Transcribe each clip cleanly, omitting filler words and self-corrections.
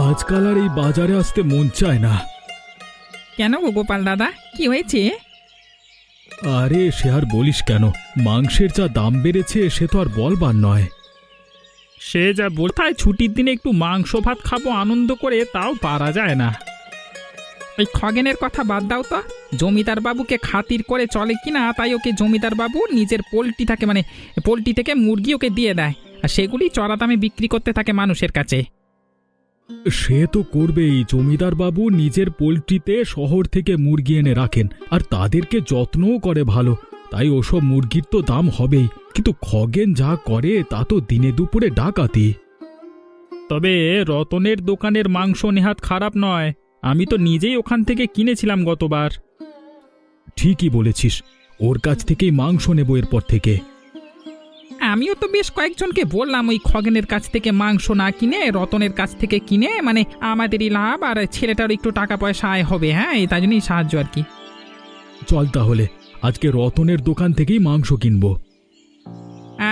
আজকাল আর এই বাজারে আসতে মন চায় না। কেন গো গোপাল দাদা, কি হয়েছে? আরে সে আর বলিস কেন, মাংসের যা দাম বেড়েছে সে তো আর বলবার নয়। সে যা বলতায় ছুটির দিনে একটু মাংস ভাত খাবো আনন্দ করে, তাও পারা যায় না। ওই খগেনের কথা বাদ দাও তো, জমিদার বাবুকে খাতির করে চলে কিনা, তাই ওকে জমিদার বাবু নিজের পোলট্রি থাকে মানে পোলট্রি থেকে মুরগি ওকে দিয়ে দেয়, আর সেগুলি চড়া দামে বিক্রি করতে থাকে মানুষের কাছে। সে তো করবেই, জমিদার বাবু নিজের পোলট্রিতে শহর থেকে মুরগি এনে রাখেন আর তাদেরকে যত্নও করে ভালো, তাই ওসব মুরগির তো দাম হবেই। কিন্তু খগেন যা করে তা তো দিনে দুপুরে ডাকাতি। তবে রতনের দোকানের মাংস নেহাত খারাপ নয়, আমি তো নিজেই ওখান থেকে কিনেছিলাম গতবার। ঠিকই বলেছিস, ওর কাছ থেকেই মাংস নেব এরপর থেকে। আমিও তো বেশ কয়েকজনকে বললাম ওই খগেনের কাছ থেকে মাংস না কিনে রতনের কাছ থেকে কিনে, মানে আমাদেরই লাভ আর ছেলেটার একটু টাকা পয়সা আয় হবে। হ্যাঁ, তাই জন্যই সাহায্য আর কি। চল তাহলে আজকে রতনের দোকান থেকেই মাংস কিনবো।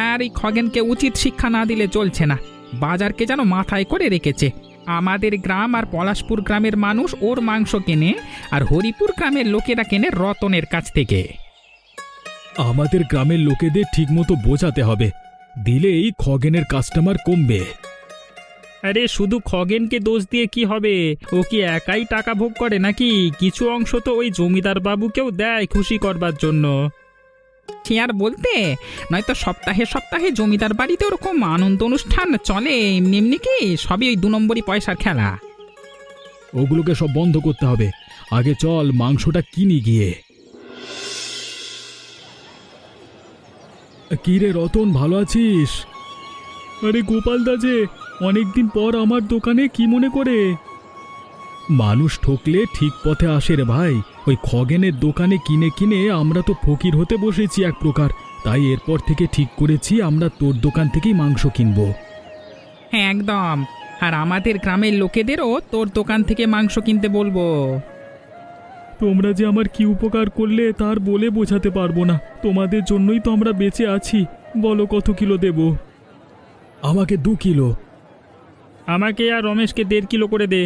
আর এই খগেনকে উচিত শিক্ষা না দিলে চলছে না, বাজারকে যেন মাথায় করে রেখেছে। আমাদের গ্রাম আর পলাশপুর গ্রামের মানুষ ওর মাংস কেনে, আর হরিপুর গ্রামের লোকেরা কেনে রতনের কাছ থেকে। আমাদের গ্রামের লোকেদের ঠিকমতো বোঝাতে হবে, দিলেই খগেনের কাস্টমার কমবে। আরে শুধু খগেনকে দোষ দিয়ে কি হবে? ও কি একাই টাকা ভোগ করে নাকি? কিছু অংশ তো ওই জমিদার বাবুকেও দেয় খুশি করবার জন্য। সে আর বলতে, নয়তো সপ্তাহে সপ্তাহে জমিদার বাড়িতে ওরকম আনন্দ অনুষ্ঠান চলে, এমনি এমনি কি সবই ওই 2 নম্বরই পয়সার খেলা। ওগুলোকে সব বন্ধ করতে হবে, আগে চল মাংসটা কিনি গিয়ে। কি রে রতন, ভালো আছিস? আরে গোপাল দা যে, অনেকদিন পর আমার দোকানে, কি মনে করে? মানুষ ঠকলে ঠিক পথে আসে রে ভাই। ওই খগেনের দোকানে কিনে কিনে আমরা তো ফকির হতে বসেছি এক প্রকার, তাই এরপর থেকে ঠিক করেছি আমরা তোর দোকান থেকেই মাংস কিনবো। হ্যাঁ একদম, আর আমাদের গ্রামের লোকেদেরও তোর দোকান থেকে মাংস কিনতে বলবো। তোমরা যে আমার কি উপকার করলে তার বলে বোঝাতে পারবো না, তোমাদের জন্যই তো আমরা বেঁচে আছি। বলো কত কিলো দেব? আমাকে 2 কিলো। আমাকে আর রমেশকে 1.5 কিলো করে দে।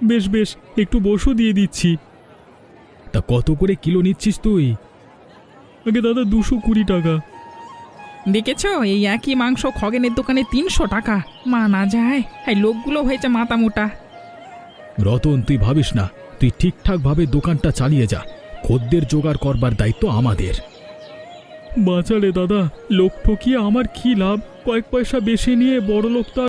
বেশ বেশ, একটু বসু দিয়ে দিচ্ছি। তা কত করে কিলো নিচ্ছিস তুই? আগে দাদা 220 টাকা। দেখেছ, এই একই মাংস খগেনের দোকানে 300 টাকা। মানা যায়, এই লোকগুলো হয়েছে মাথা মোটা। রতন তুই ভাবিস না, তুই ঠিকঠাক ভাবে দোকানটা চালিয়ে যা, খদ্দের জোগাড় করবার দায়িত্ব আমাদের। বাঁচালে দাদা, লোক ঠকিয়ে আমার কি লাভ? কয়েক পয়সা বেশি নিয়ে বড় লোক তো